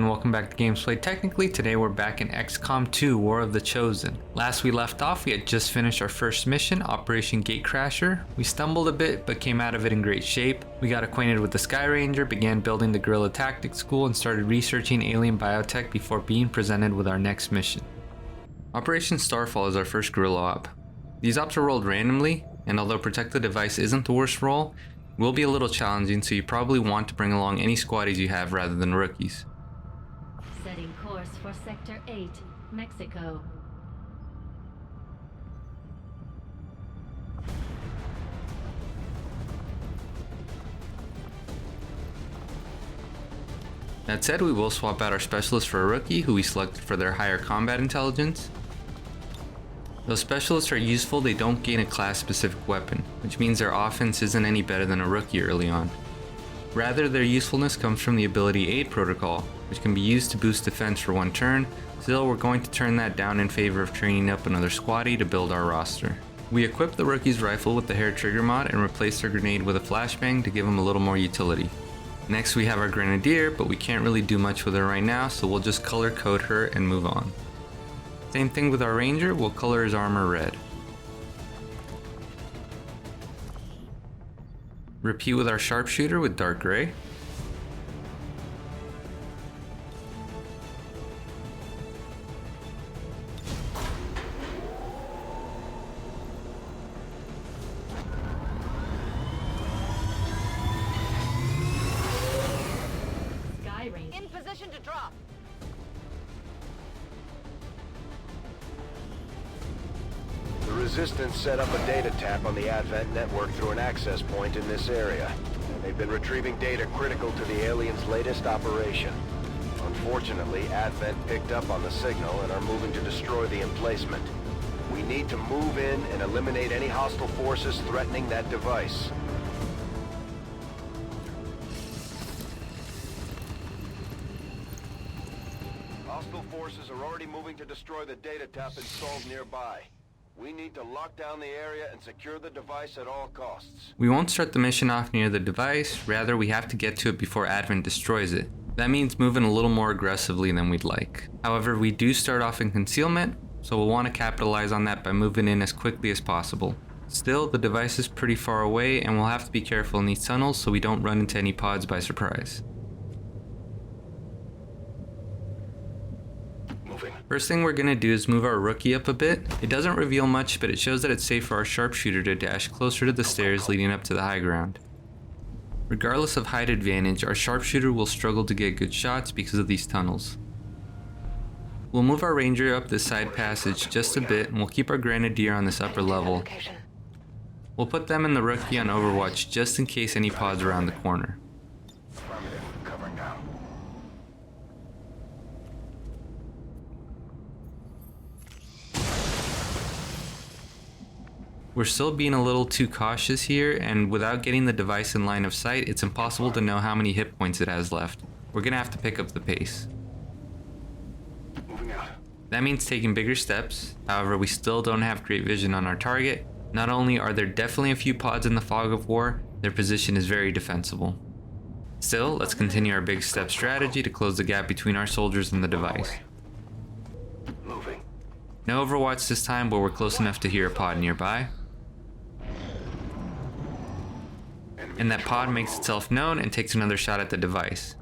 everyone, welcome back to Gamesplay. Technically, today we're back in XCOM2, War of the Chosen. Last we left off, we had just finished our first mission, Operation Gatecrasher. We stumbled a bit, but came out of it in great shape. We got acquainted with the Sky Ranger, began building the Guerrilla Tactics School, and started researching alien biotech before being presented with our next mission. Operation Starfall is our first guerrilla op. These ops are rolled randomly, and although Protect the Device isn't the worst role, it will be a little challenging, so you probably want to bring along any squaddies you have rather than rookies. Setting course for Sector 8, Mexico. That said, we will swap out our specialist for a rookie, who we selected for their higher combat intelligence. Though specialists are useful, they don't gain a class-specific weapon, which means their offense isn't any better than a rookie early on. Rather, their usefulness comes from the ability Aid Protocol, which can be used to boost defense for one turn. Still, we're going to turn that down in favor of training up another squaddie to build our roster. We equipped the rookie's rifle with the hair trigger mod and replaced their grenade with a flashbang to give them a little more utility. Next we have our grenadier, but we can't really do much with her right now, so we'll just color code her and move on. Same thing with our ranger, we'll color his armor red. Repeat with our sharpshooter with dark gray. In position to drop. The Resistance set up a data tap on the Advent network through an access point in this area. They've been retrieving data critical to the aliens' latest operation. Unfortunately, Advent picked up on the signal and are moving to destroy the emplacement. We need to move in and eliminate any hostile forces threatening that device. Hostile forces are already moving to destroy the data tap installed nearby. We need to lock down the area and secure the device at all costs. We won't start the mission off near the device, rather we have to get to it before Advent destroys it. That means moving a little more aggressively than we'd like. However, we do start off in concealment, so we'll want to capitalize on that by moving in as quickly as possible. Still, the device is pretty far away and we'll have to be careful in these tunnels so we don't run into any pods by surprise. First thing we're going to do is move our rookie up a bit. It doesn't reveal much, but it shows that it's safe for our sharpshooter to dash closer to the stairs leading up to the high ground. Regardless of height advantage, our sharpshooter will struggle to get good shots because of these tunnels. We'll move our ranger up this side passage just a bit, and we'll keep our grenadier on this upper level. We'll put them and the rookie on overwatch just in case any pods around the corner. We're still being a little too cautious here, and without getting the device in line of sight, it's impossible to know how many hit points it has left. We're gonna have to pick up the pace. That means taking bigger steps. However, we still don't have great vision on our target. Not only are there definitely a few pods in the fog of war, their position is very defensible. Still, let's continue our big step strategy to close the gap between our soldiers and the device. No overwatch this time, but we're close enough to hear a pod nearby. And that pod makes itself known and takes another shot at the device.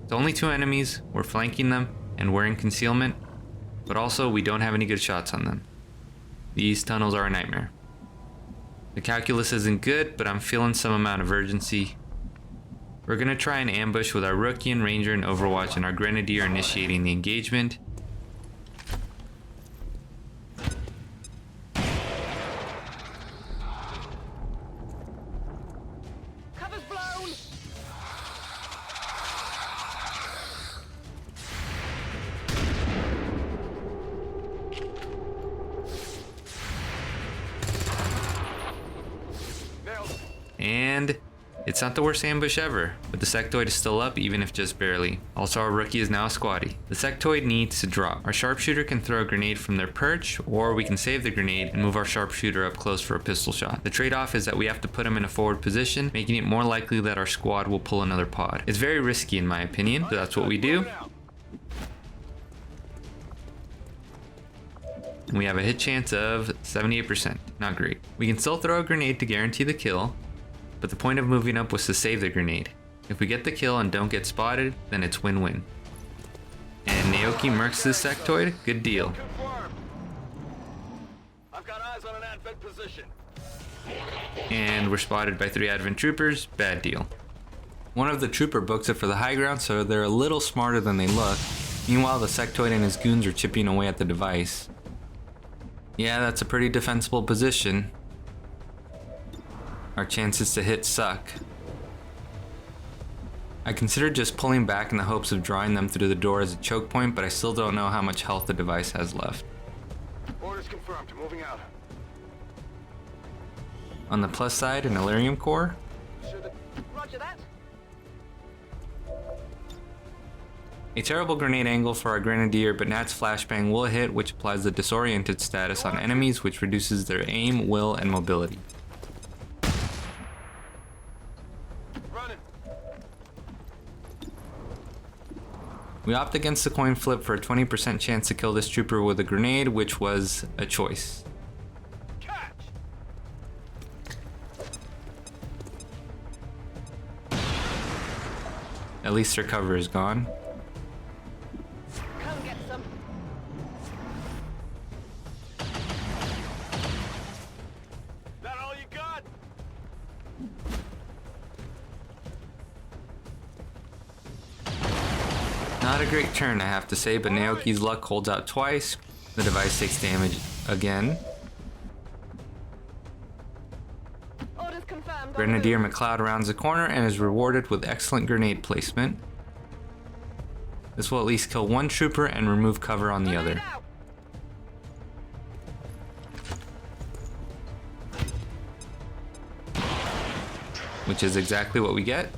It's only two enemies, we're flanking them, and we're in concealment, but also we don't have any good shots on them. These tunnels are a nightmare. The calculus isn't good, but I'm feeling some amount of urgency. We're gonna try an ambush with our rookie and ranger in Overwatch and our grenadier initiating the engagement. Cover's blown. And It's not the worst ambush ever, but the sectoid is still up even if just barely. Also, our rookie is now a squatty. The sectoid needs to drop. Our sharpshooter can throw a grenade from their perch, or we can save the grenade and move our sharpshooter up close for a pistol shot. The trade-off is that we have to put him in a forward position, making it more likely that our squad will pull another pod. It's very risky in my opinion, but that's what we do. And we have a hit chance of 78%. Not great. We can still throw a grenade to guarantee the kill, but the point of moving up was to save the grenade. If we get the kill and don't get spotted, then it's win-win. And Naoki murks this sectoid, good deal. I've got eyes on an advent position. And we're spotted by 3 advent troopers, bad deal. One of the trooper books it for the high ground, so they're a little smarter than they look. Meanwhile, the sectoid and his goons are chipping away at the device. Yeah, that's a pretty defensible position. Our chances to hit suck. I considered just pulling back in the hopes of drawing them through the door as a choke point, but I still don't know how much health the device has left. Orders confirmed. Moving out. On the plus side, an Illyrium core. Roger that. A terrible grenade angle for our grenadier, but Nat's flashbang will hit, which applies the disoriented status on enemies, which reduces their aim, will, and mobility. We opt against the coin flip for a 20% chance to kill this trooper with a grenade, which was a choice. Catch. At least their cover is gone. Come get some. That all you got? Not a great turn, I have to say, but Naoki's luck holds out twice. The device takes damage again. Orders confirmed. Grenadier McLeod rounds the corner and is rewarded with excellent grenade placement. This will at least kill one trooper and remove cover on the other. Which is exactly what we get.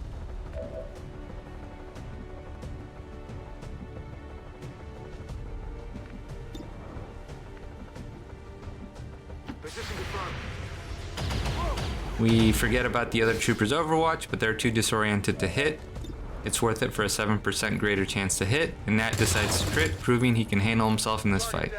We forget about the other trooper's overwatch, but they're too disoriented to hit. It's worth it for a 7% greater chance to hit, and Nat decides to crit, proving he can handle himself in this fight.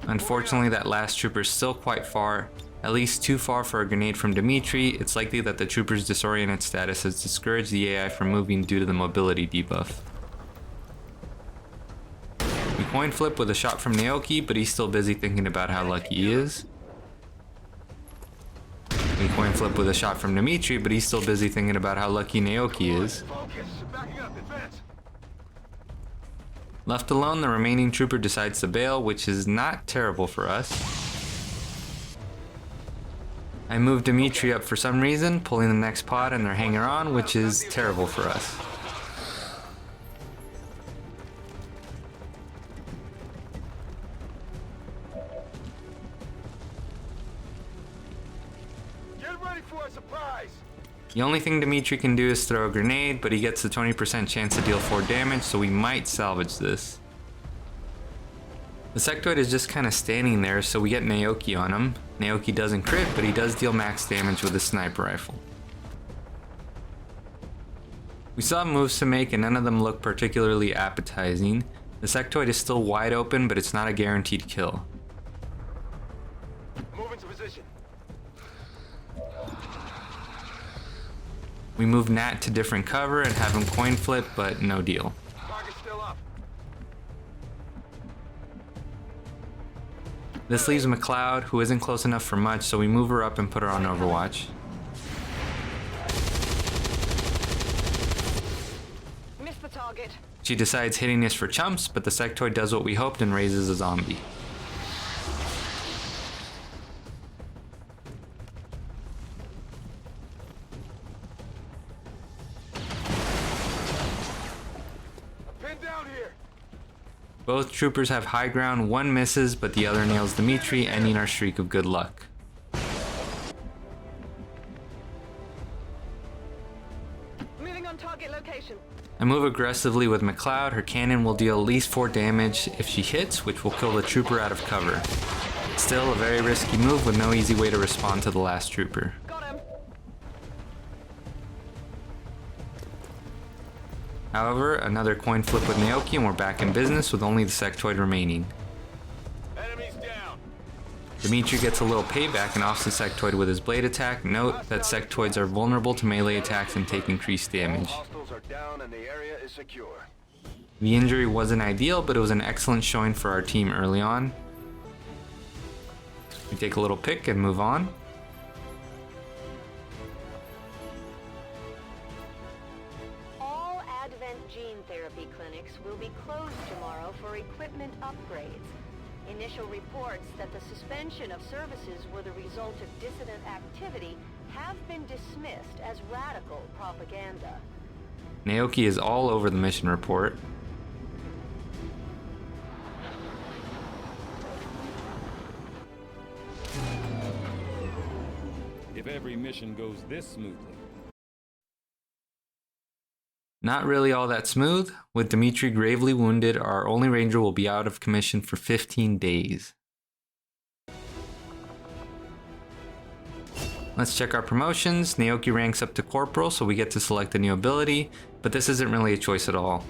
Unfortunately, that last trooper is still quite far, at least too far for a grenade from Dimitri. It's likely that the trooper's disoriented status has discouraged the AI from moving due to the mobility debuff. We coin flip with a shot from Naoki, but he's still busy thinking about how lucky he is. We coin flip with a shot from Dimitri, but he's still busy thinking about how lucky Naoki is. Left alone, the remaining trooper decides to bail, which is not terrible for us. I move Dimitri up for some reason, pulling the next pod and their hanger on, which is terrible for us. The only thing Dimitri can do is throw a grenade, but he gets the 20% chance to deal 4 damage, so we might salvage this. The sectoid is just kind of standing there, so we get Naoki on him. Naoki doesn't crit, but he does deal max damage with his sniper rifle. We still have moves to make, and none of them look particularly appetizing. The sectoid is still wide open, but it's not a guaranteed kill. Move into position. We move Nat to different cover and have him coin flip, but no deal. Target's still up. This leaves McLeod, who isn't close enough for much, so we move her up and put her on Overwatch. Missed the target. She decides hitting is for chumps, but the sectoid does what we hoped and raises a zombie. Both troopers have high ground, one misses, but the other nails Dimitri, ending our streak of good luck. Moving on target location. I move aggressively with McLeod. Her cannon will deal at least 4 damage if she hits, which will kill the trooper out of cover. Still a very risky move with no easy way to respond to the last trooper. Got him. However, another coin flip with Naoki and we're back in business with only the sectoid remaining. Enemies down. Dimitri gets a little payback and offs the sectoid with his blade attack. Note that sectoids are vulnerable to melee attacks and take increased damage. Hostiles are down and the area is secure. The injury wasn't ideal, but it was an excellent showing for our team early on. We take a little pick and move on. All Advent gene therapy clinics will be closed tomorrow for equipment upgrades. Initial reports that the suspension of services were the result of dissident activity have been dismissed as radical propaganda. Naoki is all over the mission report. If every mission goes this smoothly. Not really all that smooth. With Dimitri gravely wounded, our only ranger will be out of commission for 15 days. Let's check our promotions. Naoki ranks up to corporal, so we get to select a new ability, but this isn't really a choice at all.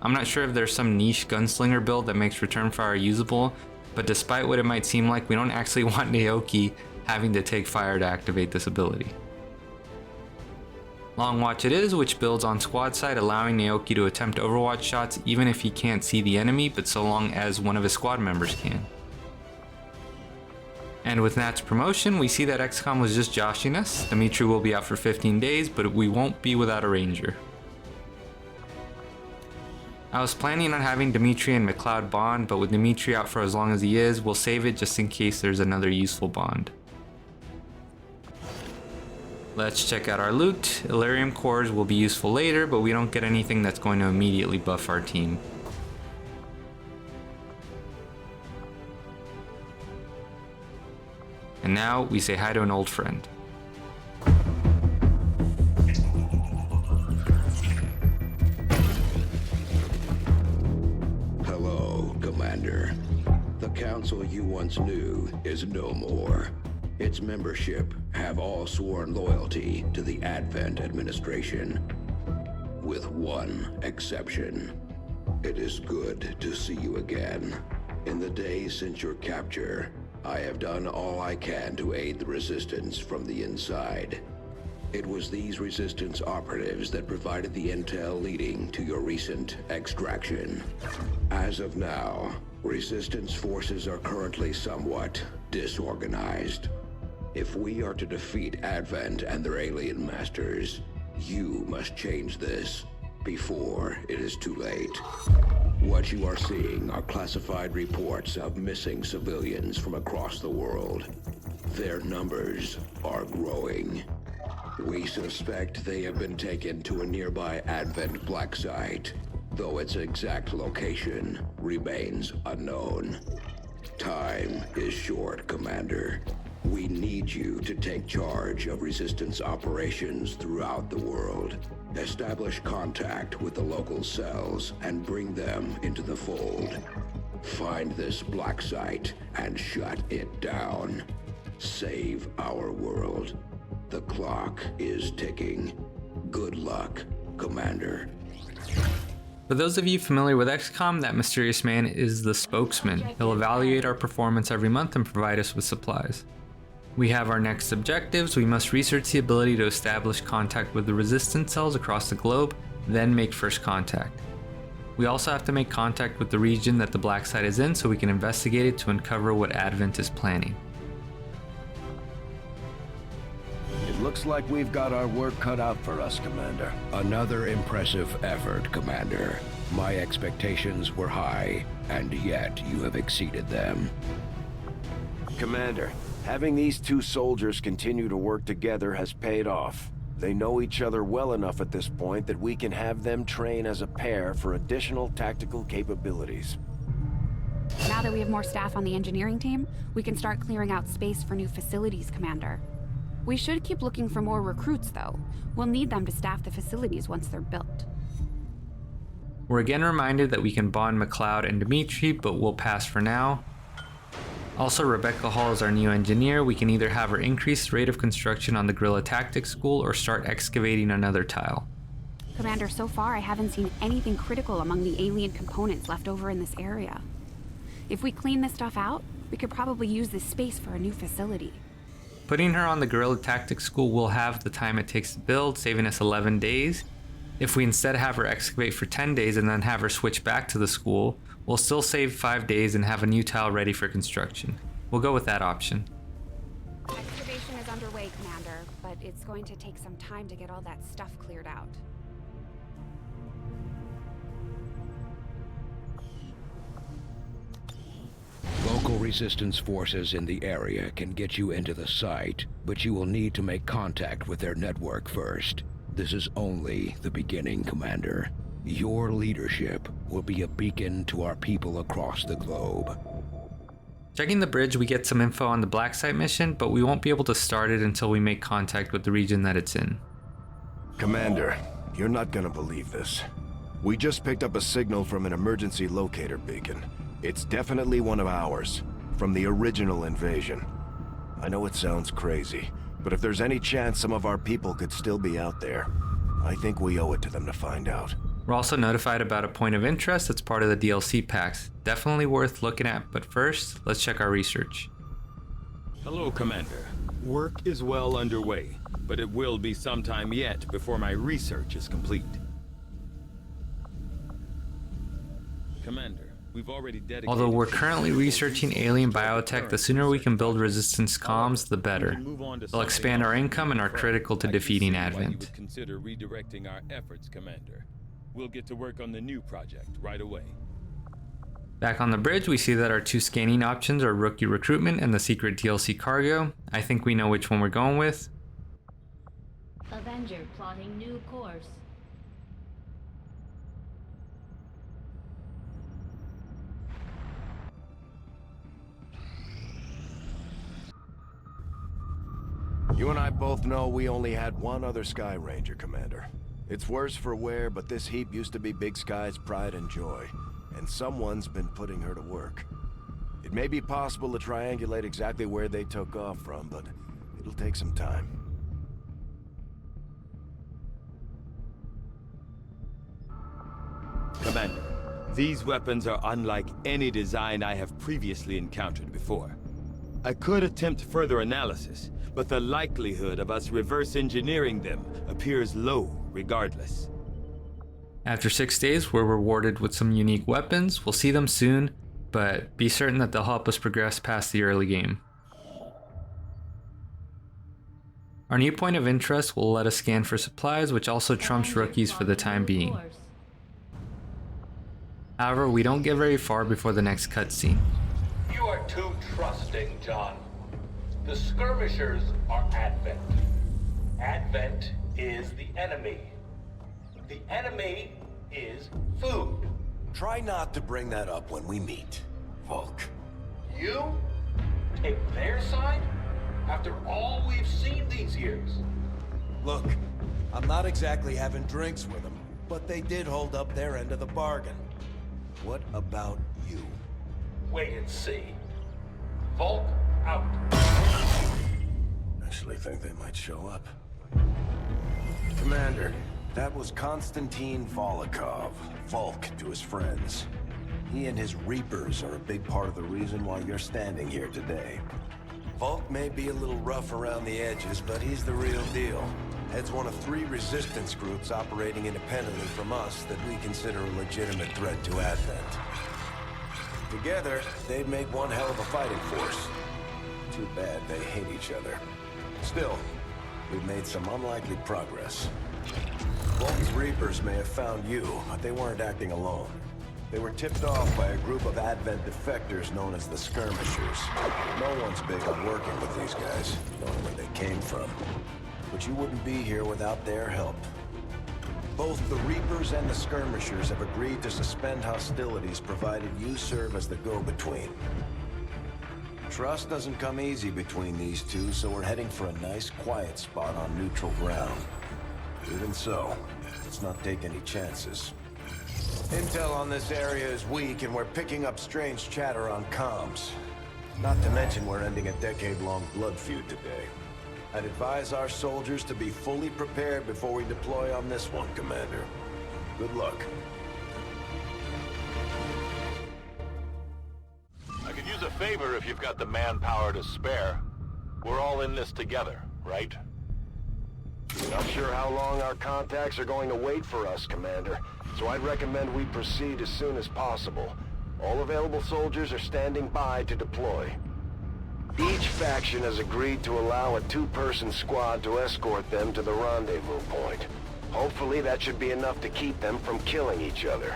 I'm not sure if there's some niche gunslinger build that makes return fire usable, but despite what it might seem like, we don't actually want Naoki having to take fire to activate this ability. Long Watch it is, which builds on squad side, allowing Naoki to attempt overwatch shots even if he can't see the enemy, but so long as one of his squad members can. And with Nat's promotion, we see that XCOM was just joshing us. Dimitri will be out for 15 days, but we won't be without a ranger. I was planning on having Dimitri and McLeod bond, but with Dimitri out for as long as he is, we'll save it just in case there's another useful bond. Let's check out our loot. Illyrium cores will be useful later, but we don't get anything that's going to immediately buff our team. And now we say hi to an old friend. Hello, Commander. The council you once knew is no more. Its membership have all sworn loyalty to the Advent administration, with one exception. It is good to see you again. In the days since your capture, I have done all I can to aid the resistance from the inside. It was these resistance operatives that provided the intel leading to your recent extraction. As of now, resistance forces are currently somewhat disorganized. If we are to defeat Advent and their alien masters, you must change this before it is too late. What you are seeing are classified reports of missing civilians from across the world. Their numbers are growing. We suspect they have been taken to a nearby Advent black site, though its exact location remains unknown. Time is short, Commander. We need you to take charge of resistance operations throughout the world. Establish contact with the local cells and bring them into the fold. Find this black site and shut it down. Save our world. The clock is ticking. Good luck, Commander. For those of you familiar with XCOM, that mysterious man is the spokesman. He'll evaluate our performance every month and provide us with supplies. We have our next objectives. We must research the ability to establish contact with the resistance cells across the globe, then make first contact. We also have to make contact with the region that the black site is in so we can investigate it to uncover what Advent is planning. It looks like we've got our work cut out for us, Commander. Another impressive effort, Commander. My expectations were high, and yet you have exceeded them. Commander, having these two soldiers continue to work together has paid off. They know each other well enough at this point that we can have them train as a pair for additional tactical capabilities. Now that we have more staff on the engineering team, we can start clearing out space for new facilities, Commander. We should keep looking for more recruits, though. We'll need them to staff the facilities once they're built. We're again reminded that we can bond McLeod and Dimitri, but we'll pass for now. Also, Rebecca Hall is our new engineer. We can either have her increase the rate of construction on the Guerrilla Tactics School or start excavating another tile. Commander, so far I haven't seen anything critical among the alien components left over in this area. If we clean this stuff out, we could probably use this space for a new facility. Putting her on the Guerrilla Tactics School will have the time it takes to build, saving us 11 days. If we instead have her excavate for 10 days and then have her switch back to the school, we'll still save 5 days and have a new tile ready for construction. We'll go with that option. Excavation is underway, Commander, but it's going to take some time to get all that stuff cleared out. Local resistance forces in the area can get you into the site, but you will need to make contact with their network first. This is only the beginning, Commander. Your leadership will be a beacon to our people across the globe. Checking the bridge, we get some info on the Black Site mission, but we won't be able to start it until we make contact with the region that it's in. Commander, you're not gonna believe this. We just picked up a signal from an emergency locator beacon. It's definitely one of ours, from the original invasion. I know it sounds crazy, but if there's any chance some of our people could still be out there, I think we owe it to them to find out. We're also notified about a point of interest that's part of the DLC packs. Definitely worth looking at, but first, let's check our research. Hello, Commander. Work is well underway, but it will be some time yet before my research is complete. Commander, we've already dedicated... Although we're currently researching alien biotech, the sooner we can build resistance comms, the better. They'll expand our income and are critical to defeating Advent. You would consider redirecting our efforts, Commander. We'll get to work on the new project right away. Back on the bridge, we see that our 2 scanning options are rookie recruitment and the secret DLC cargo. I think we know which one we're going with. Avenger plotting new course. You and I both know we only had one other Sky Ranger, Commander. It's worse for wear, but this heap used to be Big Sky's pride and joy, and someone's been putting her to work. It may be possible to triangulate exactly where they took off from, but it'll take some time. Commander, these weapons are unlike any design I have previously encountered before. I could attempt further analysis, but the likelihood of us reverse engineering them appears low regardless. After 6 days, we're rewarded with some unique weapons. We'll see them soon, but be certain that they'll help us progress past the early game. Our new point of interest will let us scan for supplies, which also trumps rookies for the time being. However, we don't get very far before the next cutscene. You are too trusting, John. The skirmishers are Advent. Advent is the enemy. The enemy is food. Try not to bring that up when we meet, Volk. You take their side after all we've seen these years. Look, I'm not exactly having drinks with them, but they did hold up their end of the bargain. What about you? Wait and see. Volk out. Actually think they might show up. Commander, that was Konstantin Volokov, Volk to his friends. He and his Reapers are a big part of the reason why you're standing here today. Volk may be a little rough around the edges, but he's the real deal. Heads one of 3 resistance groups operating independently from us that we consider a legitimate threat to Advent. Together, they'd make one hell of a fighting force. Too bad they hate each other. Still, we've made some unlikely progress. Volk's Reapers may have found you, but they weren't acting alone. They were tipped off by a group of Advent defectors known as the Skirmishers. No one's big on working with these guys, knowing where they came from. But you wouldn't be here without their help. Both the Reapers and the Skirmishers have agreed to suspend hostilities provided you serve as the go-between. Trust doesn't come easy between these two, so we're heading for a nice quiet spot on neutral ground. Even so, let's not take any chances. Intel on this area is weak, and we're picking up strange chatter on comms. Not to mention we're ending a decade-long blood feud today. I'd advise our soldiers to be fully prepared before we deploy on this one, Commander. Good luck. I could use a favor if you've got the manpower to spare. We're all in this together, right? Not sure how long our contacts are going to wait for us, Commander, so I'd recommend we proceed as soon as possible. All available soldiers are standing by to deploy. Each faction has agreed to allow a 2-person squad to escort them to the rendezvous point. Hopefully that should be enough to keep them from killing each other.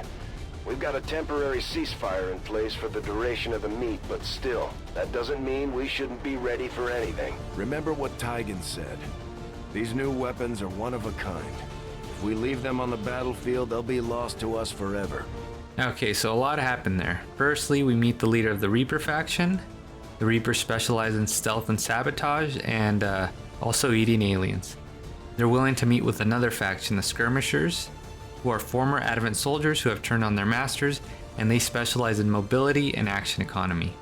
We've got a temporary ceasefire in place for the duration of the meet, but still, that doesn't mean we shouldn't be ready for anything. Remember what Tygan said. These new weapons are one of a kind. If we leave them on the battlefield, they'll be lost to us forever. Okay, so a lot happened there. Firstly, we meet the leader of the Reaper faction. The Reapers specialize in stealth and sabotage, and also eating aliens. They're willing to meet with another faction, the Skirmishers, who are former Advent soldiers who have turned on their masters, and they specialize in mobility and action economy.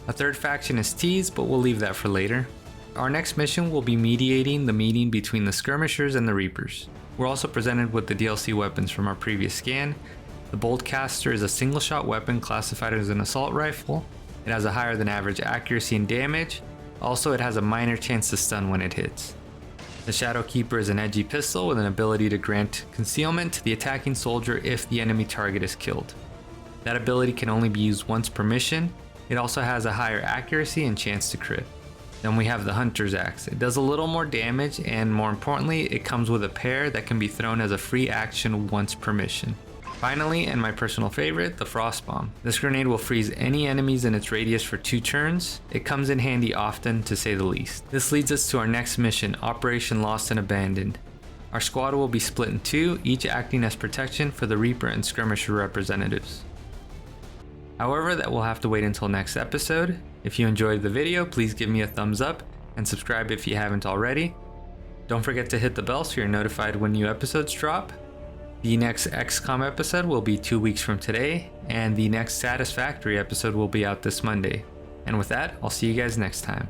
A third faction is teased, but we'll leave that for later. Our next mission will be mediating the meeting between the Skirmishers and the Reapers. We're also presented with the DLC weapons from our previous scan. The Boltcaster is a single-shot weapon classified as an assault rifle. It has a higher than average accuracy and damage. Also, it has a minor chance to stun when it hits. The Shadowkeeper is an edgy pistol with an ability to grant concealment to the attacking soldier if the enemy target is killed. That ability can only be used once per mission. It also has a higher accuracy and chance to crit. Then we have the Hunter's Axe. It does a little more damage, and more importantly, it comes with a pair that can be thrown as a free action once per mission. Finally, and my personal favorite, the Frost Bomb. This grenade will freeze any enemies in its radius for 2 turns. It comes in handy often, to say the least. This leads us to our next mission, Operation Lost and Abandoned. Our squad will be split in 2, each acting as protection for the Reaper and Skirmisher representatives. However, that will have to wait until next episode. If you enjoyed the video, please give me a thumbs up and subscribe if you haven't already. Don't forget to hit the bell so you're notified when new episodes drop. The next XCOM episode will be 2 weeks from today, and the next Satisfactory episode will be out this Monday. And with that, I'll see you guys next time.